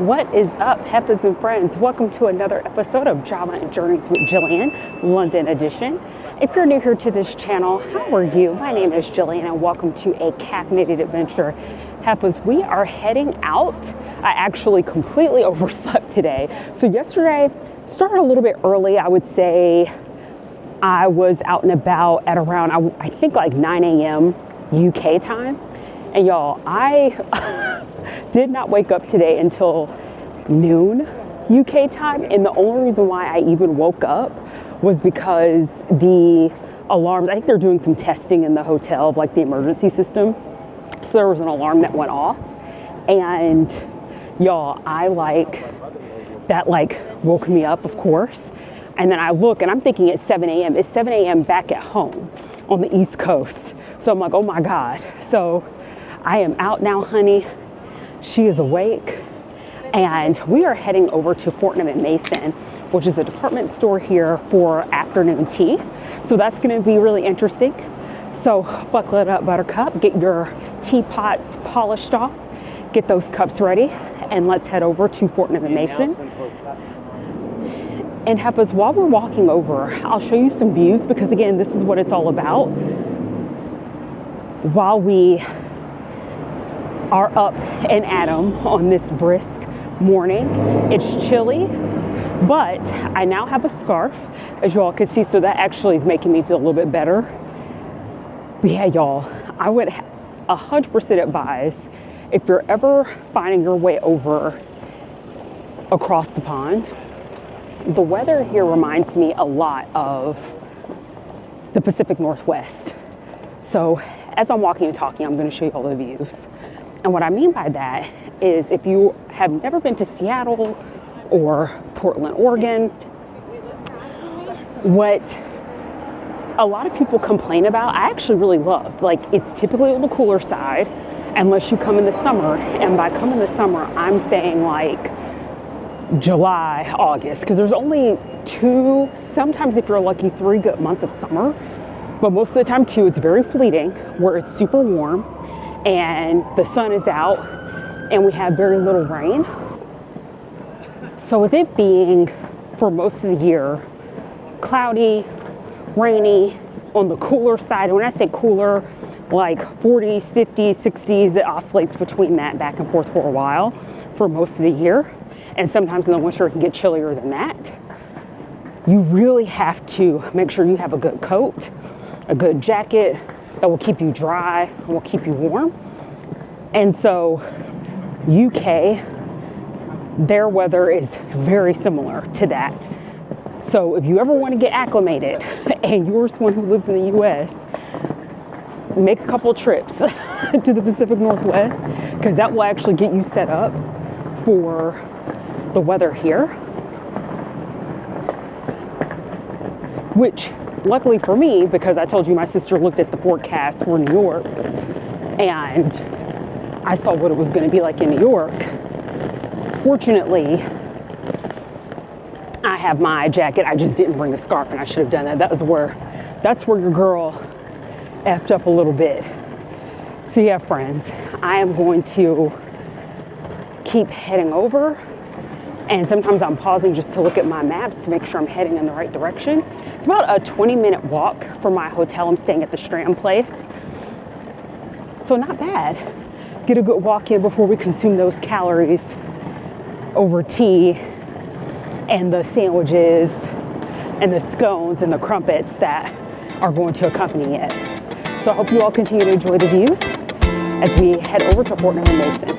What is up, Heffas and friends? Welcome to another episode of Drama and Journeys with Jillian, London edition. If you're new here to this channel, how are you? My name is Jillian and welcome to a caffeinated adventure. Heffas, we are heading out. I actually completely overslept today. So yesterday, started a little bit early. I would say I was out and about at around, I think like 9 a.m. UK time. And y'all, I did not wake up today until noon UK time. And the only reason why I even woke up was because the alarms, I think they're doing some testing in the hotel of like the emergency system. So there was an alarm that went off. And y'all, that woke me up, of course. And then I look and I'm thinking it's 7 a.m. It's 7 a.m. back at home on the East Coast. So I'm like, oh my God. So I am out now, honey. She is awake. And we are heading over to Fortnum Mason, which is a department store here for afternoon tea. So that's gonna be really interesting. So buckle it up, buttercup. Get your teapots polished off. Get those cups ready. And let's head over to Fortnum Mason. And Heffas, while we're walking over, I'll show you some views because again, this is what it's all about. While we are up and at 'em on this brisk morning, it's chilly, but I now have a scarf, as you all can see, so that actually is making me feel a little bit better. But yeah, y'all, I would 100% advise if you're ever finding your way over across the pond. The weather here reminds me a lot of the Pacific Northwest. So as I'm walking and talking, I'm going to show you all the views. And what I mean by that is if you have never been to Seattle or Portland, Oregon, what a lot of people complain about, I actually really love. Like, it's typically on the cooler side unless you come in the summer. And by come in the summer, I'm saying like July, August, because there's only 2, sometimes if you're lucky, 3 good months of summer. But most of the time too, it's very fleeting where it's super warm and the sun is out and we have very little rain. So with it being for most of the year, cloudy, rainy, on the cooler side, and when I say cooler, like 40s, 50s, 60s, it oscillates between that back and forth for a while for most of the year. And sometimes in the winter it can get chillier than that. You really have to make sure you have a good coat, a good jacket that will keep you dry, will keep you warm. And so UK, their weather is very similar to that. So if you ever want to get acclimated and you're someone who lives in the US, make a couple trips to the Pacific Northwest because that will actually get you set up for the weather here, which luckily for me, because I told you my sister looked at the forecast for New York and I saw what it was going to be like in New York. Fortunately, I have my jacket. I just didn't bring a scarf and I should have done that. That's where your girl effed up a little bit. So yeah, friends, I am going to keep heading over. And sometimes I'm pausing just to look at my maps to make sure I'm heading in the right direction. It's about a 20-minute walk from my hotel. I'm staying at the Strand Place. So not bad. Get a good walk in before we consume those calories over tea and the sandwiches and the scones and the crumpets that are going to accompany it. So I hope you all continue to enjoy the views as we head over to Fortnum Mason.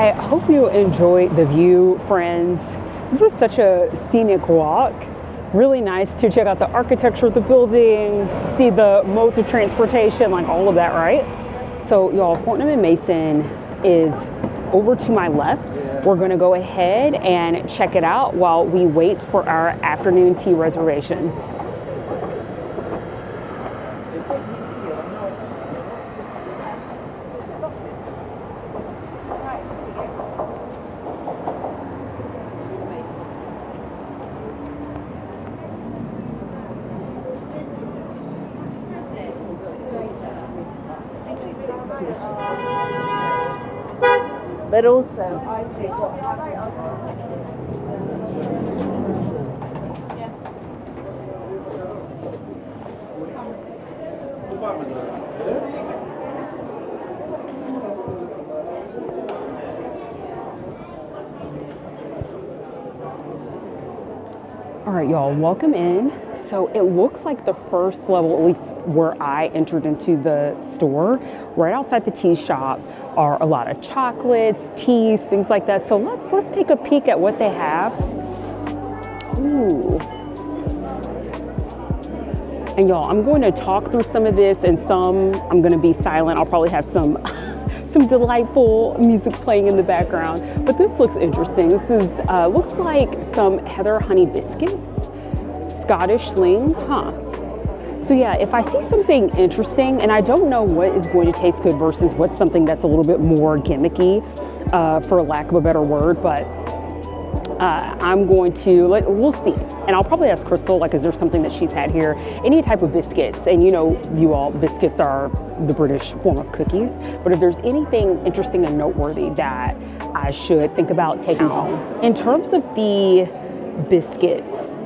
I hope you enjoyed the view, friends. This was such a scenic walk. Really nice to check out the architecture of the buildings, see the modes of transportation, like all of that, right? So y'all, Fortnum Mason is over to my left. We're gonna go ahead and check it out while we wait for our afternoon tea reservations. But also, All right, y'all, welcome in. So it looks like the first level, at least where I entered into the store, right outside the tea shop are a lot of chocolates, teas, things like that. So let's take a peek at what they have. Ooh. And y'all, I'm going to talk through some of this and some I'm going to be silent. I'll probably have some delightful music playing in the background, but this looks interesting. This is looks like some heather honey biscuits, Scottish sling, huh? So yeah, if I see something interesting, and I don't know what is going to taste good versus what's something that's a little bit more gimmicky, for lack of a better word, but I'm going to, we'll see. And I'll probably ask Crystal, like, is there something that she's had here? Any type of biscuits, and you know, you all, biscuits are the British form of cookies, but if there's anything interesting and noteworthy that I should think about taking home. In terms of the biscuits,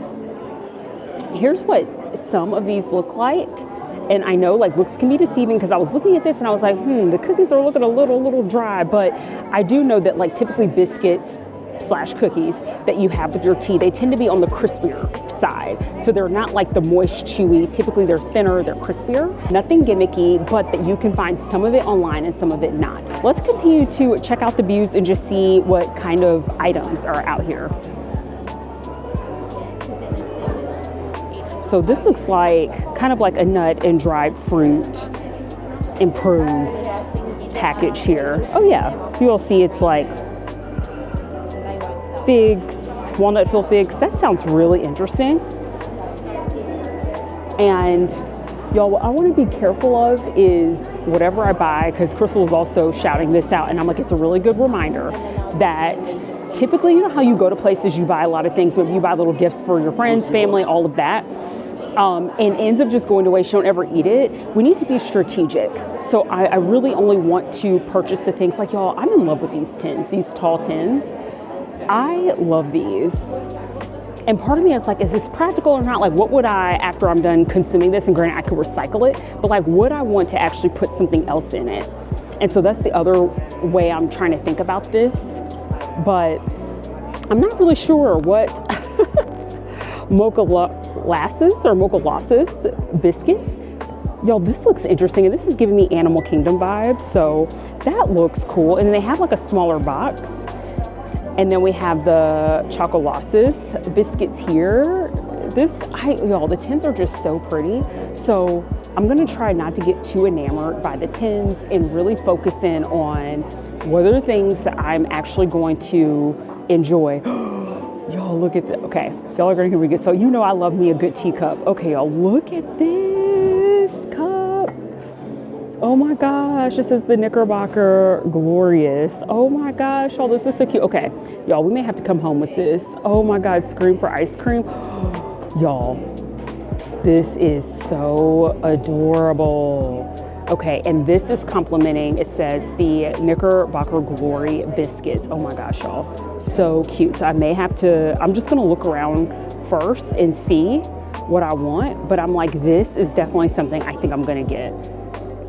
here's what some of these look like. And I know like looks can be deceiving because I was looking at this and I was like, the cookies are looking a little dry, but I do know that like typically biscuits / cookies that you have with your tea, they tend to be on the crispier side. So they're not like the moist, chewy, typically they're thinner, they're crispier. Nothing gimmicky, but that you can find some of it online and some of it not. Let's continue to check out the views and just see what kind of items are out here. So this looks like kind of like a nut and dried fruit and prunes package here. Oh yeah, so you'll see it's like figs, walnut filled figs. That sounds really interesting. And y'all, what I want to be careful of is whatever I buy, because Crystal is also shouting this out, and I'm like, it's a really good reminder that typically, you know how you go to places, you buy a lot of things, maybe you buy little gifts for your friends, family, all of that. And ends up just going to waste, you don't ever eat it. We need to be strategic. So I really only want to purchase the things like, y'all, I'm in love with these tins, these tall tins. I love these. And part of me is like, is this practical or not? Like, what would I, after I'm done consuming this, and granted I could recycle it, but like, would I want to actually put something else in it? And so that's the other way I'm trying to think about this. But I'm not really sure what mocha losses biscuits. Y'all, this looks interesting, and this is giving me Animal Kingdom vibes, so that looks cool. And they have like a smaller box. And then we have the Chocolossus biscuits here. Y'all, the tins are just so pretty. So I'm gonna try not to get too enamored by the tins and really focus in on what are the things that I'm actually going to enjoy. Y'all, look at that. Okay, y'all are gonna hear me get, so you know I love me a good teacup. Okay, y'all, look at this cup. Oh my gosh, this is the Knickerbocker Glorious. Oh my gosh, y'all, this is so cute. Okay, y'all, we may have to come home with this. Oh my God, scream for ice cream. Y'all, this is so adorable. Okay, and this is complimenting, it says the Knickerbocker Glory biscuits. Oh my gosh, y'all, so cute. So I may have to, I'm just gonna look around first and see what I want, but I'm like, this is definitely something I think I'm gonna get.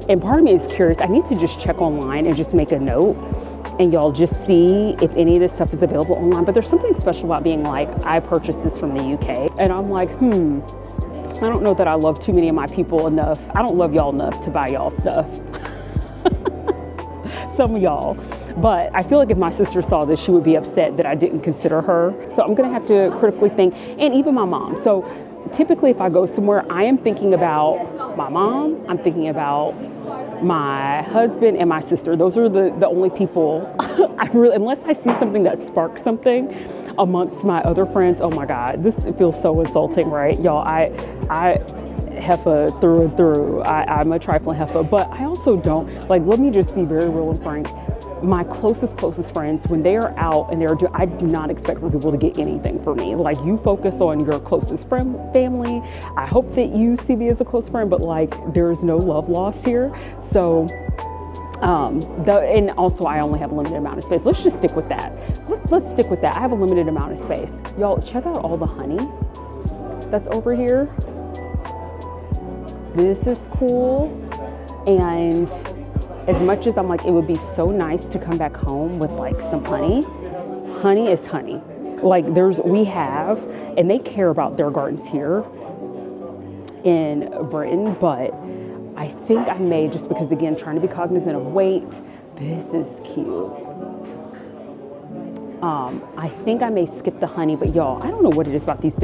And part of me is curious. I need to just check online and just make a note and y'all just see if any of this stuff is available online. But there's something special about being like, I purchased this from the UK. And I'm like, I don't know that I love too many of my people enough. I don't love y'all enough to buy y'all stuff. Some of y'all. But I feel like if my sister saw this, she would be upset that I didn't consider her. So I'm gonna have to critically think, and even my mom. So typically if I go somewhere, I am thinking about my mom, I'm thinking about my husband and my sister. Those are the only people I really, unless I see something that sparks something amongst my other friends. Oh my God, this feels so insulting, right? Y'all, I Heffa through and through. I'm a trifling Heffa, but I also don't, like, let me just be very real and frank. My closest friends, when they are out and I do not expect for people to get anything for me. Like, you focus on your closest family. I hope that you see me as a close friend, but like, there is no love lost here. So, and also I only have a limited amount of space. Let's just stick with that. Let's stick with that. I have a limited amount of space. Y'all, check out all the honey that's over here. This is cool. And as much as I'm like, it would be so nice to come back home with like some honey. Honey is honey. Like we have, and they care about their gardens here in Britain, but I think I may, just because again, trying to be cognizant of weight, this is cute. I think I may skip the honey, but y'all, I don't know what it is about these,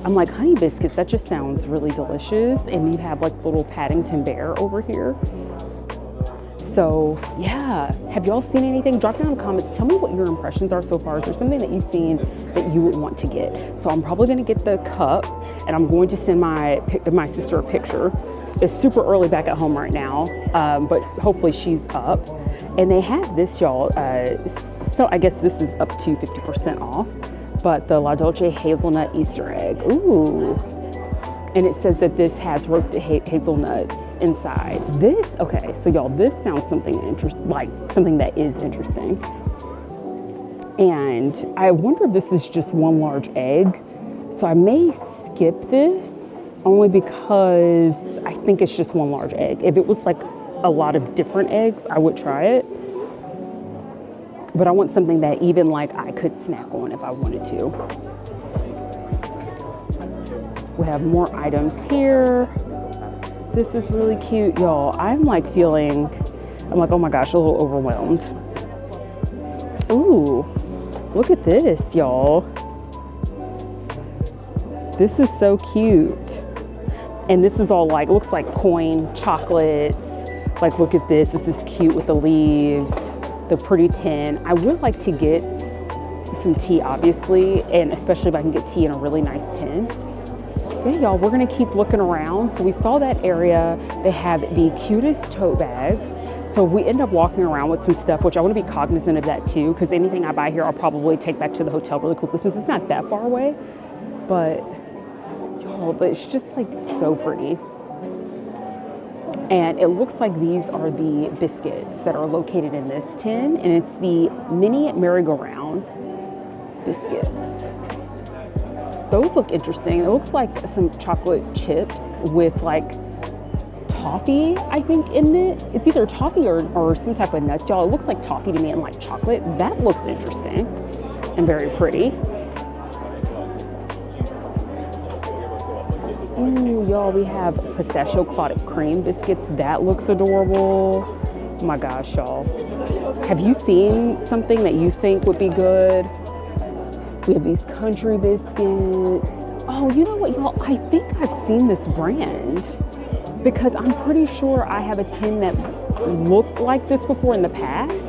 I'm like, honey biscuits, that just sounds really delicious. And you have like little Paddington Bear over here. So yeah, have y'all seen anything? Drop down in the comments. Tell me what your impressions are so far. Is there something that you've seen that you would want to get? So I'm probably gonna get the cup, and I'm going to send my sister a picture. It's super early back at home right now, but hopefully she's up. And they have this, y'all. So I guess this is up to 50% off, but the La Dolce Hazelnut Easter egg. Ooh. And it says that this has roasted hazelnuts inside. Okay, so y'all, this sounds something something that is interesting. And I wonder if this is just one large egg. So I may skip this only because I think it's just one large egg. If it was like a lot of different eggs, I would try it. But I want something that even like I could snack on if I wanted to. We have more items here. This is really cute, y'all. I'm like, oh my gosh, a little overwhelmed. Ooh, look at this, y'all. This is so cute. And this is all like, looks like coin chocolates. Like, look at this. This is cute with the leaves, the pretty tin. I would like to get some tea, obviously, and especially if I can get tea in a really nice tin. Yeah, y'all, we're gonna keep looking around. So we saw that area. They have the cutest tote bags. So if we end up walking around with some stuff, which I wanna be cognizant of that too, because anything I buy here, I'll probably take back to the hotel really quickly since it's not that far away. But, y'all, but it's just like so pretty. And it looks like these are the biscuits that are located in this tin, and it's the mini merry-go-round biscuits. Those look interesting. It looks like some chocolate chips with like toffee, I think, in it. It's either toffee or some type of nuts, y'all. It looks like toffee to me and like chocolate. That looks interesting and very pretty. Ooh, y'all, we have pistachio clotted cream biscuits. That looks adorable. Oh my gosh, y'all. Have you seen something that you think would be good? We have these country biscuits. Oh, you know what, y'all? I think I've seen this brand because I'm pretty sure I have a tin that looked like this before in the past.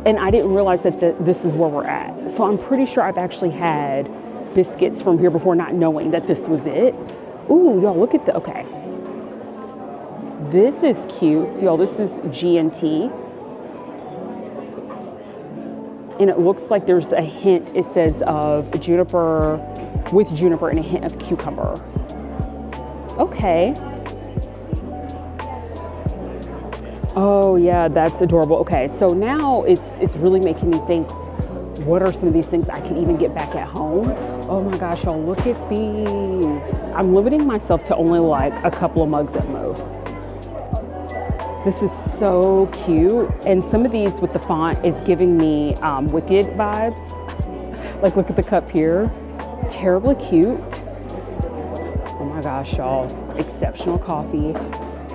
And I didn't realize that this is where we're at. So I'm pretty sure I've actually had biscuits from here before, not knowing that this was it. Ooh, y'all, look at okay. This is cute. So y'all, this is G&T. And it looks like there's a hint, it says of juniper, with juniper and a hint of cucumber. Okay. Oh yeah, that's adorable. Okay, so now it's really making me think, what are some of these things I can even get back at home? Oh my gosh, y'all, look at these. I'm limiting myself to only like a couple of mugs at most. This is so cute. And some of these with the font is giving me Wicked vibes. Like, look at the cup here. Terribly cute. Oh my gosh, y'all. Exceptional coffee.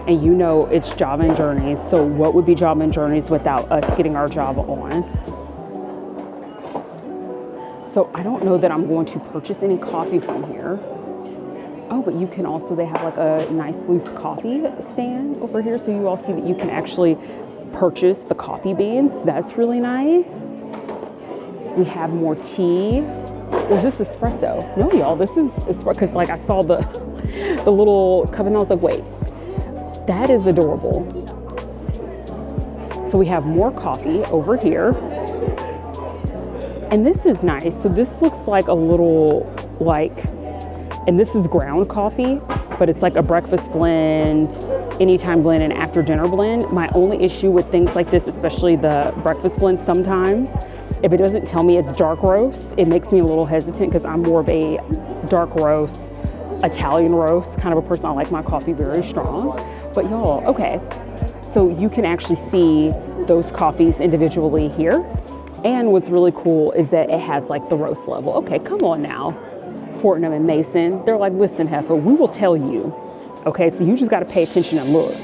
And you know it's Java and Journeys, so what would be Java and Journeys without us getting our Java on? So I don't know that I'm going to purchase any coffee from here. Oh, but you can also, they have like a nice loose coffee stand over here. So you all see that you can actually purchase the coffee beans. That's really nice. We have more tea. Or is this espresso? No, y'all, this is espresso. Because like I saw the little cup and I was like, wait, that is adorable. So we have more coffee over here. And this is nice. So this looks like a little like, and this is ground coffee, but it's like a breakfast blend, anytime blend, and after dinner blend. My only issue with things like this, especially the breakfast blend, sometimes, if it doesn't tell me it's dark roast, it makes me a little hesitant because I'm more of a dark roast, Italian roast kind of a person. I like my coffee very strong. But y'all, okay, so you can actually see those coffees individually here. And what's really cool is that it has like the roast level. Okay, come on now. Fortnum and Mason, they're like, listen, Heffa, we will tell you. Okay, so you just got to pay attention and look.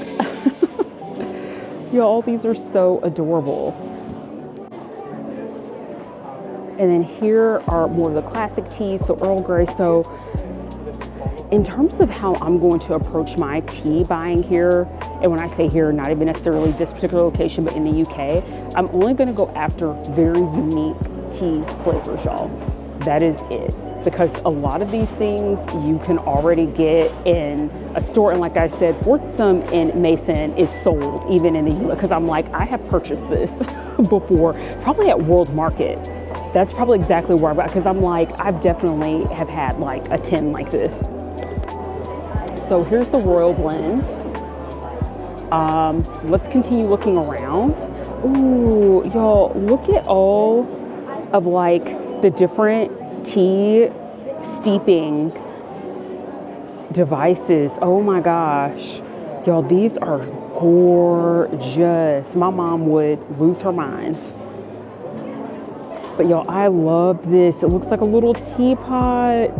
Y'all, these are so adorable. And then here are more of the classic teas, so Earl Grey. So in terms of how I'm going to approach my tea buying here, and when I say here, not even necessarily this particular location, but in the UK, I'm only going to go after very unique tea flavors, y'all. That is it. Because a lot of these things you can already get in a store. And like I said, Fortnum and Mason is sold even in the US. Because I'm like, I have purchased this before, probably at World Market. That's probably exactly where I bought, because I'm like, I've definitely have had like a tin like this. So here's the Royal Blend. Let's continue looking around. Ooh, y'all, look at all of like the different tea steeping devices. Oh my gosh, y'all, these are gorgeous. My mom would lose her mind. But y'all, I love this. It looks like a little teapot.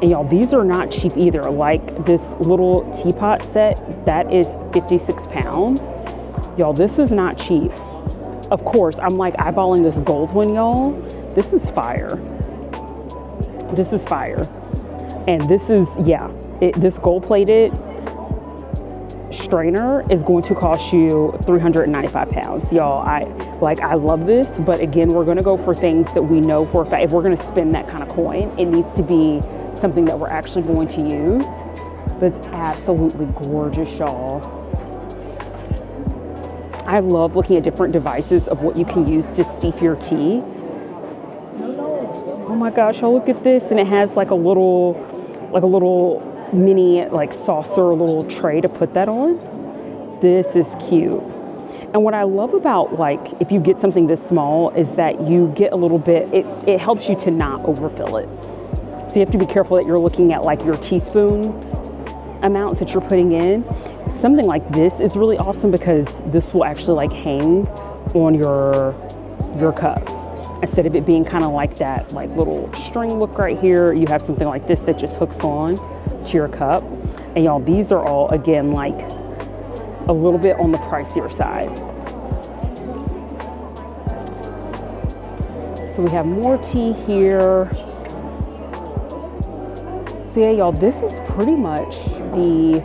And y'all, these are not cheap either. Like this little teapot set, that is 56 pounds. Y'all, this is not cheap. Of course, I'm like eyeballing this gold one, y'all. This is fire. This is fire. And this is, yeah, this gold plated strainer is going to cost you 395 pounds. Y'all, I love this, but again, we're gonna go for things that we know for a fact. If we're gonna spend that kind of coin, it needs to be something that we're actually going to use. But it's absolutely gorgeous, y'all. I love looking at different devices of what you can use to steep your tea. Oh my gosh, y'all, look at this. And it has like a little mini like saucer, a little tray to put that on. This is cute. And what I love about like, if you get something this small, is that you get a little bit, it helps you to not overfill it. So you have to be careful that you're looking at like your teaspoon amounts that you're putting in. Something like this is really awesome because this will actually like hang on your cup. Instead of it being kind of like that like little string look right here, you have something like this that just hooks on to your cup. And y'all, these are all, again, like a little bit on the pricier side. So we have more tea here. So yeah, y'all, this is pretty much the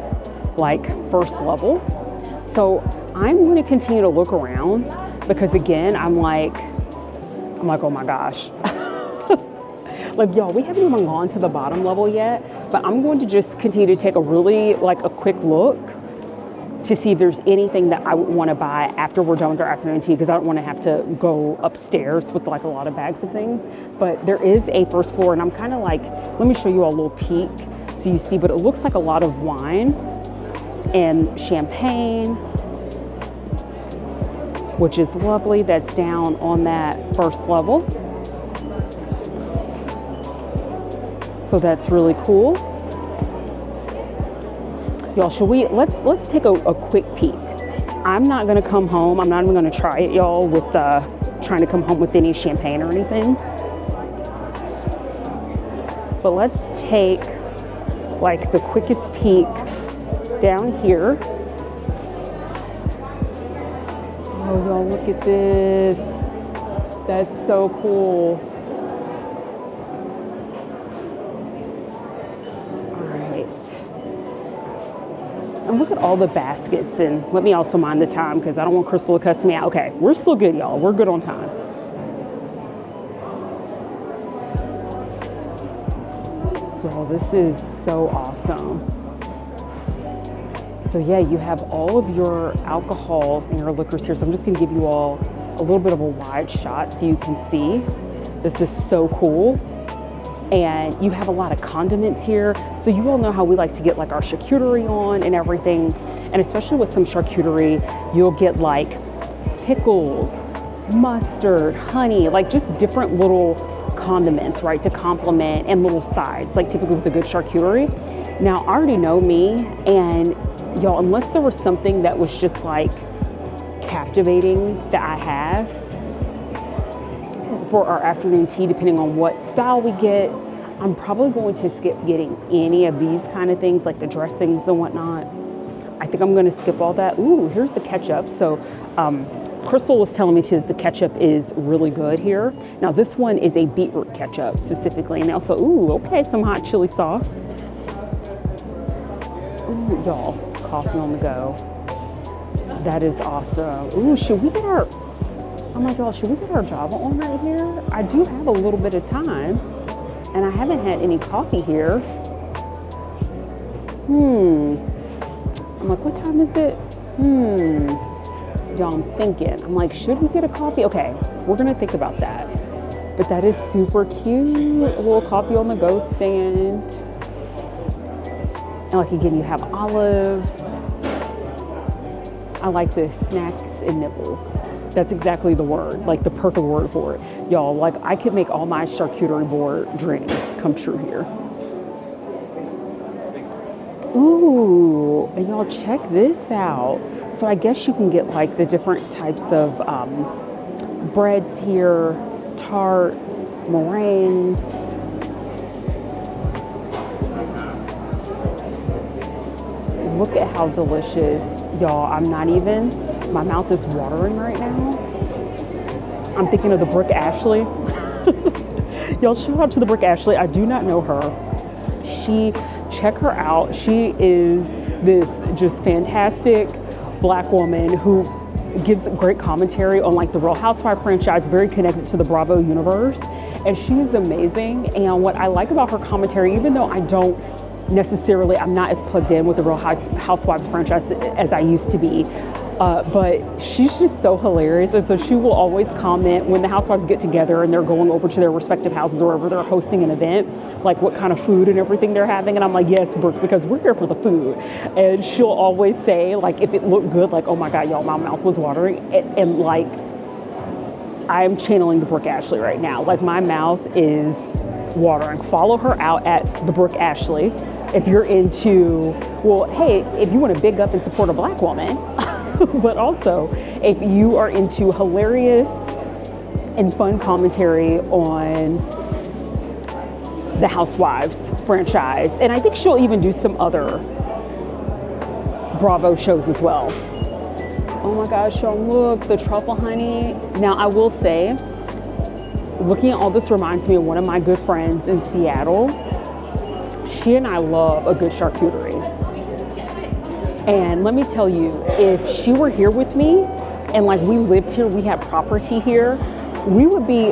like first level. So I'm going to continue to look around because again, I'm like, oh my gosh. Like, y'all, we haven't even gone to the bottom level yet, but I'm going to just continue to take a really like a quick look to see if there's anything that I would want to buy after we're done with our afternoon tea, because I don't want to have to go upstairs with like a lot of bags of things. But there is a first floor, and I'm kind of like, let me show you all a little peek so you see, but it looks like a lot of wine and champagne, which is lovely. That's down on that first level. So that's really cool. Y'all, should we, let's take a quick peek. I'm not gonna come home, I'm not even gonna try it, y'all, with trying to come home with any champagne or anything. But let's take like the quickest peek down here. Oh, y'all, look at this. That's so cool. All right. And look at all the baskets. And let me also mind the time because I don't want Crystal to cuss me out. Okay, we're still good, y'all. We're good on time. Y'all, this is so awesome. So yeah, you have all of your alcohols and your liquors here. So I'm just gonna give you all a little bit of a wide shot so you can see. This is so cool. And you have a lot of condiments here. So you all know how we like to get like our charcuterie on and everything. And especially with some charcuterie, you'll get like pickles, mustard, honey, like just different little condiments, right, to complement, and little sides, like typically with a good charcuterie. Now, I already know me, and y'all, unless there was something that was just like captivating that I have for our afternoon tea, depending on what style we get, I'm probably going to skip getting any of these kind of things, like the dressings and whatnot. I think I'm gonna skip all that. Ooh, here's the ketchup. So Crystal was telling me too that the ketchup is really good here. Now this one is a beetroot ketchup specifically, and also, ooh, okay, some hot chili sauce. Ooh, y'all, coffee on the go. That is awesome. Ooh, should we get our, oh my gosh, should we get our Java on right here? I do have a little bit of time, and I haven't had any coffee here. I'm like, what time is it? Y'all, I'm thinking. I'm like, should we get a coffee? Okay, we're gonna think about that. But that is super cute. A little coffee on the go stand. And like again, you have olives. I like this, snacks and nibbles. That's exactly the word, like the perfect word for it. Y'all, like I could make all my charcuterie board dreams come true here. Ooh, and y'all check this out. So I guess you can get like the different types of breads here, tarts, meringues. Look at how delicious. Y'all, I'm not even, my mouth is watering right now. I'm thinking of the Brooke Ashley. Y'all, shout out to the Brooke Ashley. I do not know her. Check her out. She is this just fantastic Black woman who gives great commentary on like the Real Housewife franchise, very connected to the Bravo universe. And she is amazing. And what I like about her commentary, even though I'm not as plugged in with the Real Housewives franchise as I used to be, but she's just so hilarious. And so she will always comment when the housewives get together and they're going over to their respective houses or wherever they're hosting an event, like what kind of food and everything they're having. And I'm like, yes, Brooke, because we're here for the food. And she'll always say, like, if it looked good, like, oh my God, y'all, my mouth was watering. And like, I'm channeling the Brooke Ashley right now. Like, my mouth is watering. Follow her out at the Brooke Ashley. If you're into, well, hey, if you want to big up and support a Black woman, but also if you are into hilarious and fun commentary on the Housewives franchise. And I think she'll even do some other Bravo shows as well. Oh my gosh, y'all, look, the truffle honey. Now I will say, looking at all this reminds me of one of my good friends in Seattle. She and I love a good charcuterie. And let me tell you, if she were here with me and like we lived here, we had property here, we would be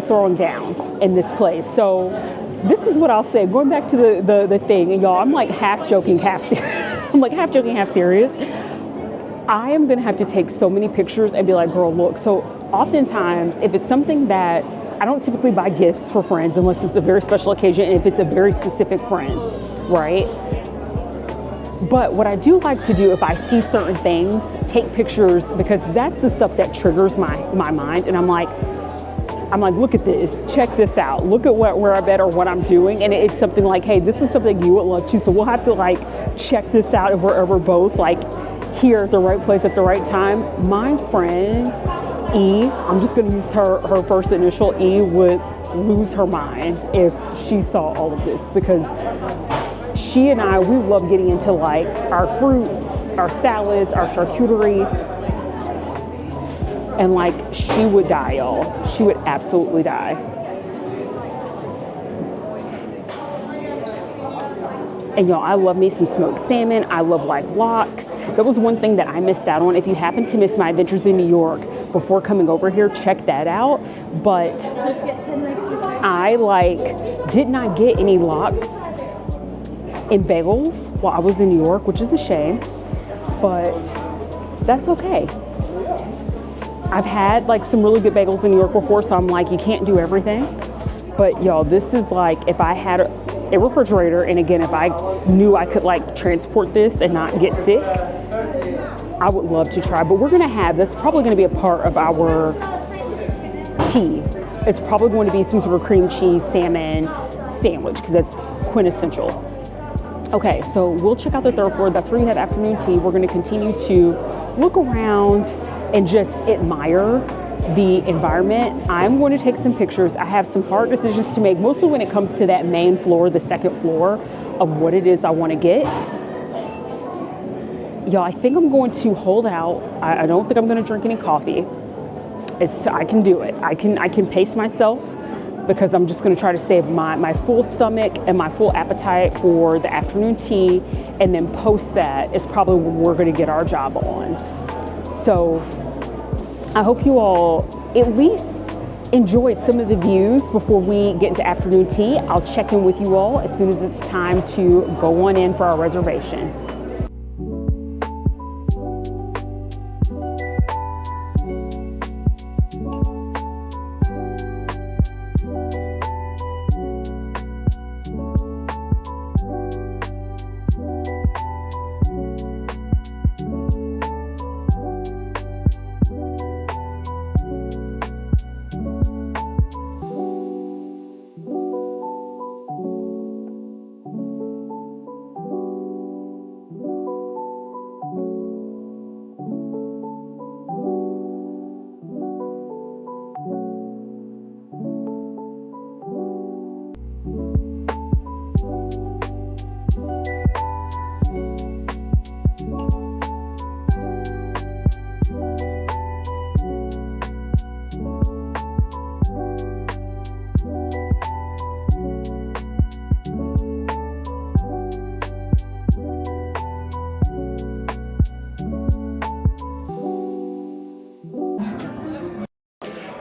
throwing down in this place. So this is what I'll say, going back to the thing, and y'all, I'm like half joking, half serious. I'm like half joking, half serious. I am gonna have to take so many pictures and be like, girl, look. So oftentimes, if it's something that I don't typically buy gifts for friends unless it's a very special occasion and if it's a very specific friend, right? But what I do like to do if I see certain things, take pictures, because that's the stuff that triggers my mind. And I'm like, look at this, check this out. Look at where I'm at or what I'm doing. And it's something like, hey, this is something you would love to. So we'll have to like check this out if we're ever both like here at the right place at the right time. My friend, E, I'm just gonna use her first initial, E, would lose her mind if she saw all of this, because she and I, we love getting into like our fruits, our salads, our charcuterie. And like, she would die, y'all. She would absolutely die. And y'all, I love me some smoked salmon. I love like lox. That was one thing that I missed out on. If you happen to miss my adventures in New York before coming over here, check that out. But I did not get any lox in bagels while I was in New York, which is a shame, but that's okay. I've had like some really good bagels in New York before, so I'm like, you can't do everything. But y'all, this is like, if I had a refrigerator, and again, if I knew I could like transport this and not get sick, I would love to try. But we're gonna have this, probably gonna be a part of our tea. It's probably going to be some sort of cream cheese salmon sandwich, because that's quintessential. Okay, so we'll check out the third floor. That's where you have afternoon tea. We're gonna continue to look around and just admire the environment. I'm going to take some pictures. I have some hard decisions to make, mostly when it comes to that main floor, the second floor, of what it is I want to get. Y'all, I think I'm going to hold out. I don't think I'm going to drink any coffee. I can do it. I can pace myself, because I'm just going to try to save my full stomach and my full appetite for the afternoon tea, and then post that is probably when we're going to get our job on. So I hope you all at least enjoyed some of the views before we get into afternoon tea. I'll check in with you all as soon as it's time to go on in for our reservation.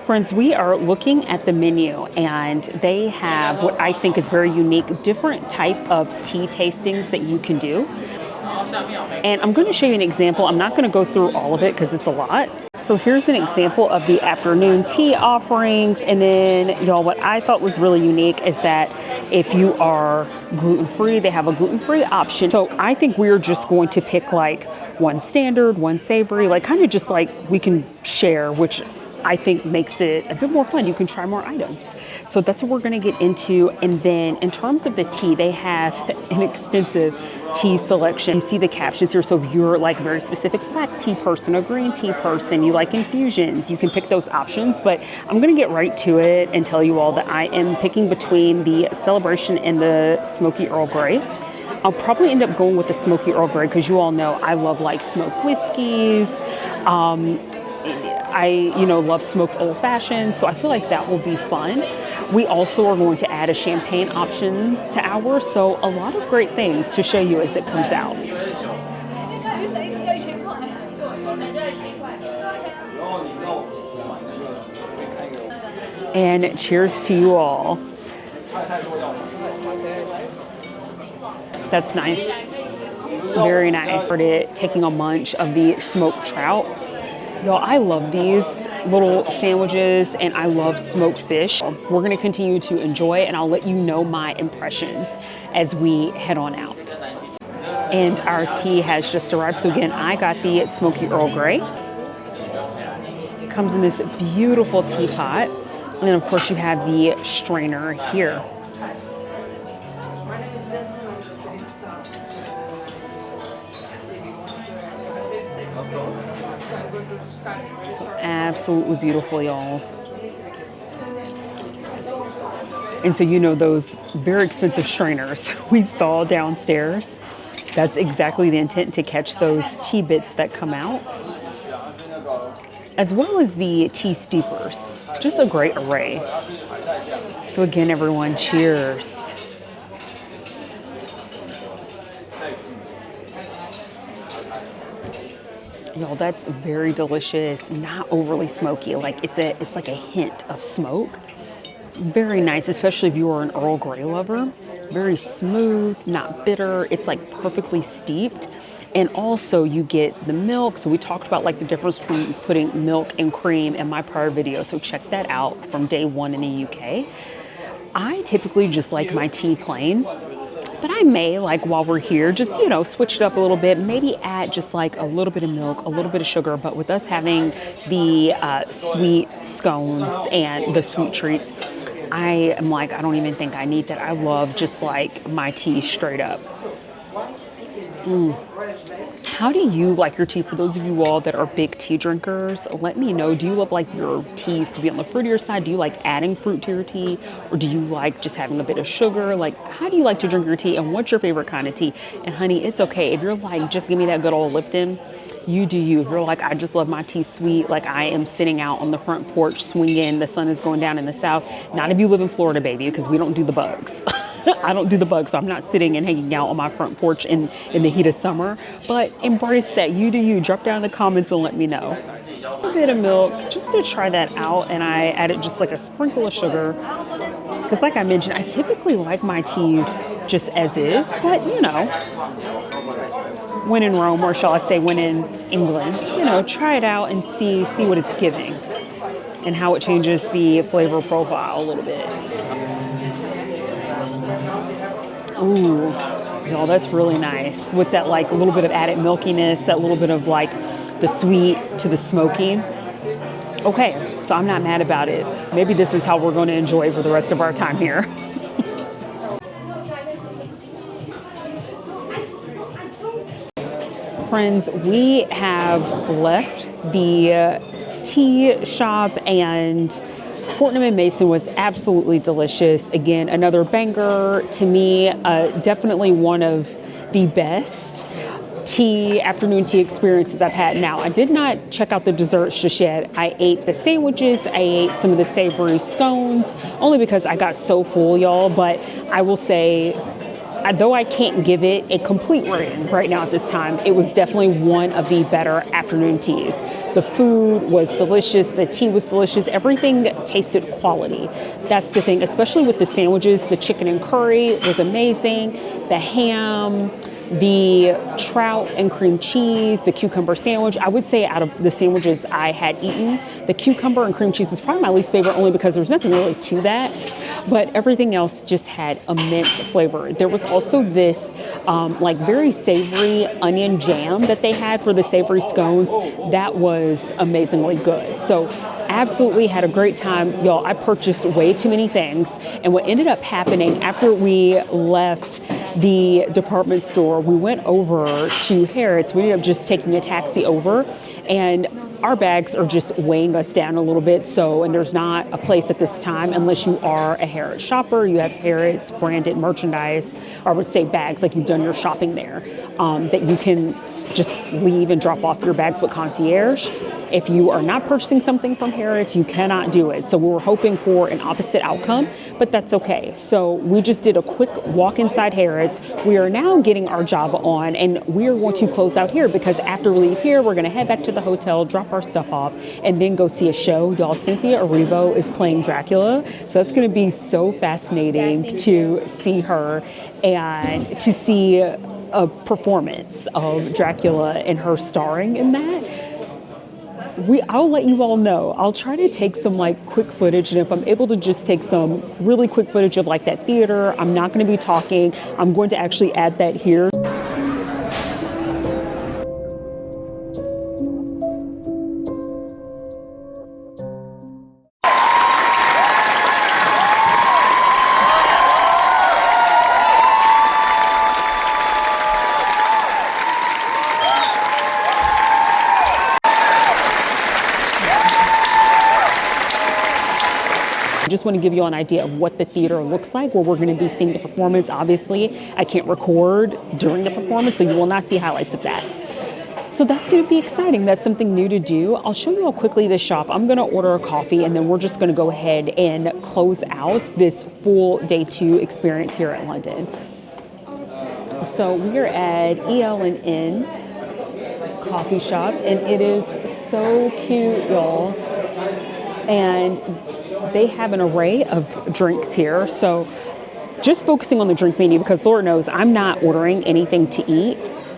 Friends, we are looking at the menu, and they have what I think is very unique, different type of tea tastings that you can do. And I'm going to show you an example. I'm not going to go through all of it because it's a lot. So here's an example of the afternoon tea offerings. And then, y'all, what I thought was really unique is that if you are gluten-free, they have a gluten-free option. So I think we're just going to pick like one standard, one savory, like kind of just like we can share, which I think makes it a bit more fun. You can try more items. So that's what we're gonna get into. And then in terms of the tea, they have an extensive tea selection. You see the captions here. So if you're like a very specific black tea person, a green tea person, you like infusions, you can pick those options. But I'm gonna get right to it and tell you all that I am picking between the Celebration and the Smoky Earl Grey. I'll probably end up going with the Smoky Earl Grey because you all know I love like smoked whiskeys. I love smoked old fashioned, so I feel like that will be fun. We also are going to add a champagne option to ours, so a lot of great things to show you as it comes out. And cheers to you all. That's nice. Very nice. Started taking a munch of the smoked trout. Y'all, I love these little sandwiches, and I love smoked fish. We're gonna continue to enjoy, and I'll let you know my impressions as we head on out. And our tea has just arrived. So again, I got the Smoky Earl Grey. It comes in this beautiful teapot. And then of course you have the strainer here. So absolutely beautiful, y'all. And so those very expensive strainers we saw downstairs, that's exactly the intent, to catch those tea bits that come out. as well as the tea steepers. Just a great array. So again, everyone, cheers. Y'all, that's very delicious, not overly smoky. Like it's like a hint of smoke. Very nice, especially if you are an Earl Grey lover. Very smooth, not bitter. It's like perfectly steeped. And also you get the milk. So we talked about like the difference between putting milk and cream in my prior video. So check that out from day one in the UK. I typically just like my tea plain, but I may, like while we're here, just, you know, switch it up a little bit, maybe add just like a little bit of milk, a little bit of sugar. But with us having the sweet scones and the sweet treats, I am like, I don't even think I need that. I love just like my tea straight up. How do you like your tea? For those of you all that are big tea drinkers, let me know. Do you love like your teas to be on the fruitier side? Do you like adding fruit to your tea? Or do you like just having a bit of sugar? Like, how do you like to drink your tea? And what's your favorite kind of tea? And honey, it's okay. If you're like, just give me that good old Lipton, you do you. If you're like, I just love my tea sweet, like I am sitting out on the front porch swinging, the sun is going down in the south. Not if you live in Florida, baby, because we don't do the bugs. I don't do the bugs, so I'm not sitting and hanging out on my front porch in the heat of summer. But embrace that. You do you. Drop down in the comments and let me know. A bit of milk just to try that out, and I added just like a sprinkle of sugar. Because like I mentioned, I typically like my teas just as is, but you know, when in Rome, or shall I say when in England, you know, try it out and see what it's giving and how it changes the flavor profile a little bit. Ooh, y'all, that's really nice with that like a little bit of added milkiness, that little bit of like the sweet to the smoky. Okay, so I'm not mad about it. Maybe this is how we're going to enjoy for the rest of our time here. Friends, we have left the tea shop, and Fortnum Mason was absolutely delicious. Again, another banger to me. Definitely one of the best afternoon tea experiences I've had. Now, I did not check out the desserts just yet. I ate the sandwiches. I ate some of the savory scones, only because I got so full, y'all. But I will say, though I can't give it a complete rating right now at this time, it was definitely one of the better afternoon teas. The food was delicious. The tea was delicious. Everything tasted quality. That's the thing, especially with the sandwiches. The chicken and curry was amazing. The ham, the trout and cream cheese, the cucumber sandwich. I would say out of the sandwiches I had eaten, the cucumber and cream cheese was probably my least favorite, only because there's nothing really to that. But everything else just had immense flavor. There was also this like very savory onion jam that they had for the savory scones. That was amazingly good. So absolutely had a great time. Y'all, I purchased way too many things. And what ended up happening after we left the department store, we went over to Harrods. We ended up just taking a taxi over, and our bags are just weighing us down a little bit. So, and there's not a place at this time, unless you are a Harrods shopper, you have Harrods branded merchandise, or I would say bags, like you've done your shopping there, that you can just leave and drop off your bags with concierge. If you are not purchasing something from Harrods, you cannot do it. So we were hoping for an opposite outcome, but that's okay. So we just did a quick walk inside Harrods. We are now getting our job on, and we are going to close out here, because after we leave here, we're going to head back to the hotel, drop our stuff off, and then go see a show. Y'all, Cynthia Erivo is playing Dracula. So it's going to be so fascinating to see her and to see a performance of Dracula and her starring in that. I'll let you all know. I'll try to take some like quick footage, and if I'm able to just take some really quick footage of like that theater, I'm not going to be talking. I'm going to actually add that here. I just want to give you an idea of what the theater looks like, where we're going to be seeing the performance. Obviously, I can't record during the performance, so you will not see highlights of that. So that's going to be exciting. That's something new to do. I'll show you all quickly the shop. I'm going to order a coffee and then we're just going to go ahead and close out this full day 2 experience here at London. So we're at EL&N Coffee Shop and it is so cute, y'all. And they have an array of drinks here. So just focusing on the drink menu because Lord knows I'm not ordering anything to eat.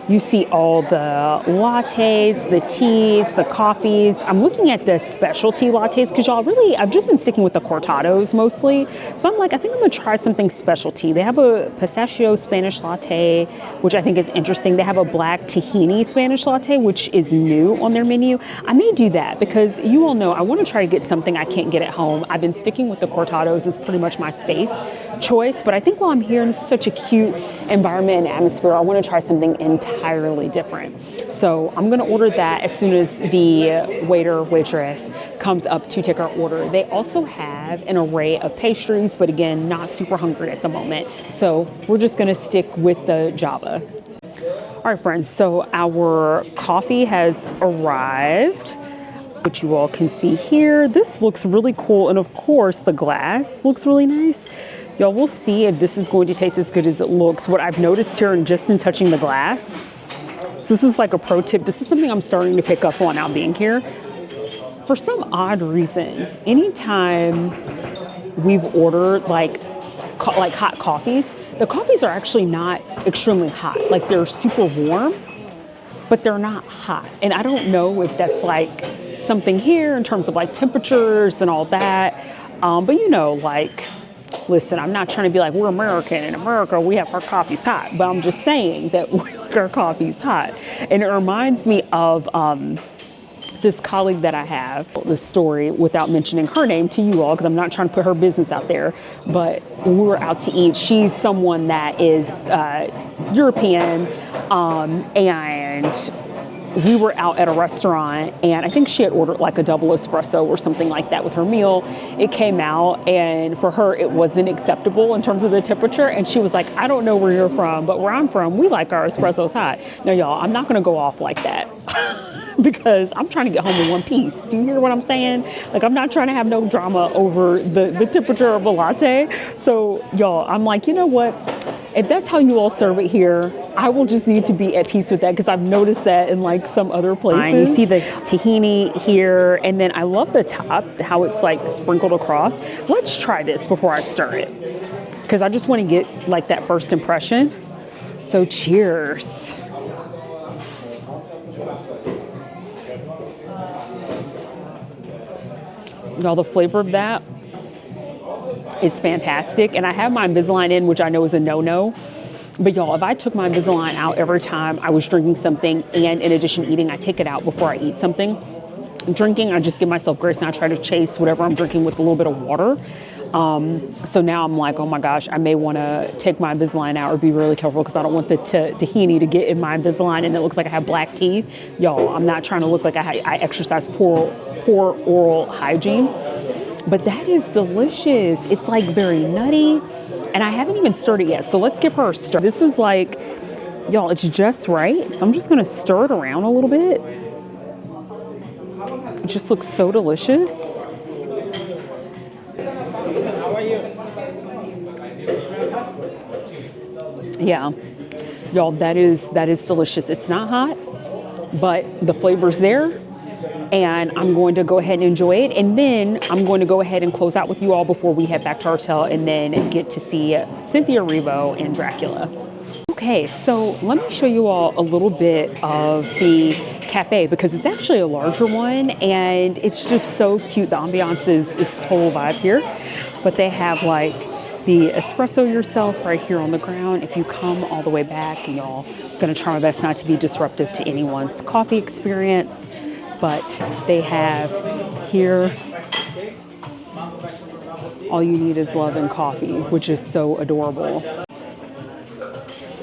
You see all the lattes, the teas, the coffees. I'm looking at the specialty lattes because y'all really, I've just been sticking with the cortados mostly. So I'm like, I think I'm gonna try something specialty. They have a pistachio Spanish latte, which I think is interesting. They have a black tahini Spanish latte, which is new on their menu. I may do that because you all know I wanna try to get something I can't get at home. I've been sticking with the cortados as pretty much my safe choice, but I think while I'm here in such a cute environment and atmosphere, I want to try something entirely different. So I'm going to order that as soon as the waiter, waitress comes up to take our order. They also have an array of pastries, but again, not super hungry at the moment. So we're just going to stick with the Java. All right, friends, so our coffee has arrived, which you all can see here. This looks really cool. And of course, the glass looks really nice. Y'all, we'll see if this is going to taste as good as it looks. What I've noticed here just in touching the glass, so this is like a pro tip. This is something I'm starting to pick up on now being here. For some odd reason, anytime we've ordered like hot coffees, the coffees are actually not extremely hot. Like they're super warm, but they're not hot. And I don't know if that's like something here in terms of like temperatures and all that. But you know, like, listen, I'm not trying to be like, we're American. In America, we have our coffees hot. But I'm just saying that we like our coffees hot. And it reminds me of this colleague that I have, this story without mentioning her name to you all, because I'm not trying to put her business out there. But when we were out to eat, she's someone that is European, and we were out at a restaurant and I think she had ordered like a double espresso or something like that with her meal. It came out and for her, it wasn't acceptable in terms of the temperature. And she was like, I don't know where you're from, but where I'm from, we like our espressos hot. Now, y'all, I'm not going to go off like that because I'm trying to get home in one piece. Do you hear what I'm saying? Like, I'm not trying to have no drama over the temperature of a latte. So, y'all, I'm like, you know what? If that's how you all serve it here, I will just need to be at peace with that because I've noticed that in like some other places. You see the tahini here, and then I love the top, how it's like sprinkled across. Let's try this before I stir it because I just want to get like that first impression. So cheers. Y'all, the flavor of that is fantastic. And I have my Invisalign in, which I know is a no-no. But y'all, if I took my Invisalign out every time I was drinking something and in addition eating, I take it out before I eat something. Drinking, I just give myself grace and I try to chase whatever I'm drinking with a little bit of water. So now I'm like, oh my gosh, I may want to take my Invisalign out or be really careful because I don't want the tahini to get in my Invisalign and it looks like I have black teeth. Y'all, I'm not trying to look like I exercise poor oral hygiene. But that is delicious. It's like very nutty. And I haven't even stirred it yet. So let's give her a stir. This is like, y'all, it's just right. So I'm just going to stir it around a little bit. It just looks so delicious. Yeah, y'all, that is delicious. It's not hot, but the flavor's there. And I'm going to go ahead and enjoy it. And then I'm going to go ahead and close out with you all before we head back to our hotel and then get to see Cynthia Erivo and Dracula. Okay, so let me show you all a little bit of the cafe because it's actually a larger one and it's just so cute. The ambiance is total vibe here. But they have like the espresso yourself right here on the ground. If you come all the way back, and y'all, I'm gonna try my best not to be disruptive to anyone's coffee experience. But they have here, all you need is love and coffee, which is so adorable.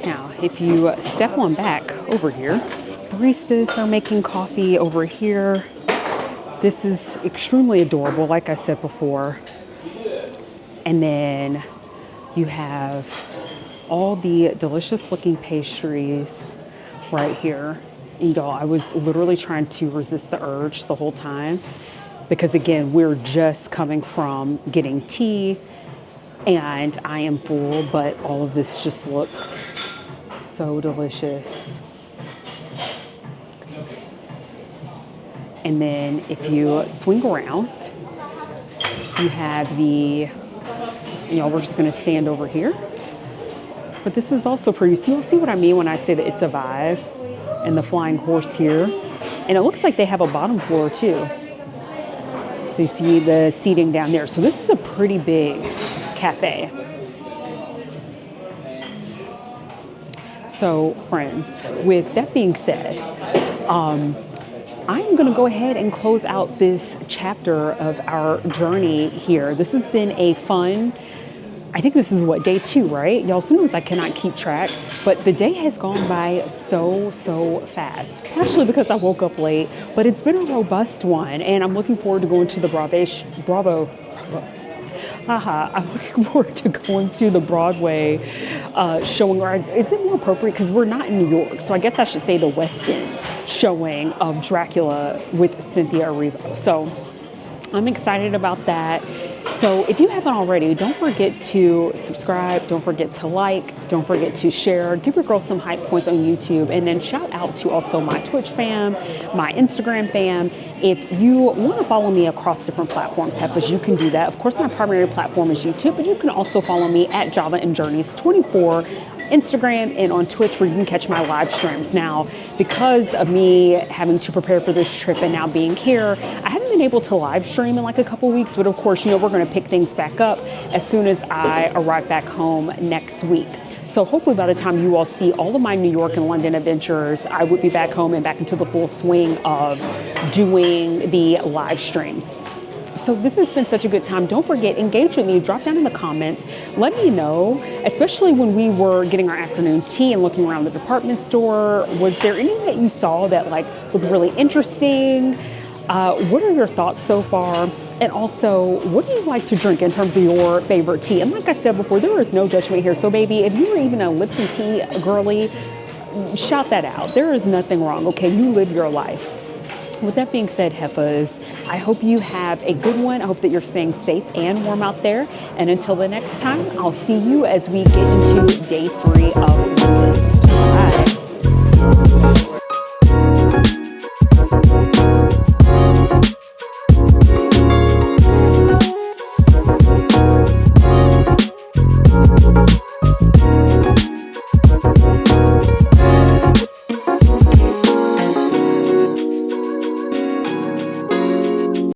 Now, if you step on back over here, baristas are making coffee over here. This is extremely adorable, like I said before. And then you have all the delicious looking pastries right here. I was literally trying to resist the urge the whole time because, again, we're just coming from getting tea and I am full, but all of this just looks so delicious. And then if you swing around, you have the, we're just gonna stand over here. But this is also pretty, so you'll see what I mean when I say that it's a vibe, and the flying horse here. And it looks like they have a bottom floor too. So you see the seating down there. So this is a pretty big cafe. So friends, with that being said, I'm going to go ahead and close out this chapter of our journey here. This has been a fun, I think this is what, day 2, right? Y'all, sometimes I cannot keep track, but the day has gone by so fast. Partially because I woke up late, but it's been a robust one, and I'm looking forward to going to the I'm looking forward to going to the Broadway showing, or is it more appropriate because we're not in New York, so I guess I should say the West End showing of Dracula with Cynthia Erivo. So I'm excited about that. So if you haven't already, don't forget to subscribe, don't forget to like, don't forget to share, give your girl some hype points on YouTube, and then shout out to also my Twitch fam, my Instagram fam. If you want to follow me across different platforms, Heffas, you can do that. Of course, my primary platform is YouTube, but you can also follow me at Java and Journeys 24, Instagram, and on Twitch, where you can catch my live streams. Now, because of me having to prepare for this trip and now being here, I haven't been able to live stream in like a couple weeks, but of course, we're going to pick things back up as soon as I arrive back home next week. So hopefully by the time you all see all of my New York and London adventures, I would be back home and back into the full swing of doing the live streams. So this has been such a good time. Don't forget, engage with me. Drop down in the comments. Let me know, especially when we were getting our afternoon tea and looking around the department store, was there anything that you saw that looked really interesting? What are your thoughts so far? And also, what do you like to drink in terms of your favorite tea? And like I said before, there is no judgment here. So baby, if you were even a Lipton tea girly, shout that out. There is nothing wrong, okay? You live your life. With that being said, Heffas, I hope you have a good one. I hope that you're staying safe and warm out there. And until the next time, I'll see you as we get into day 3 of London. Bye.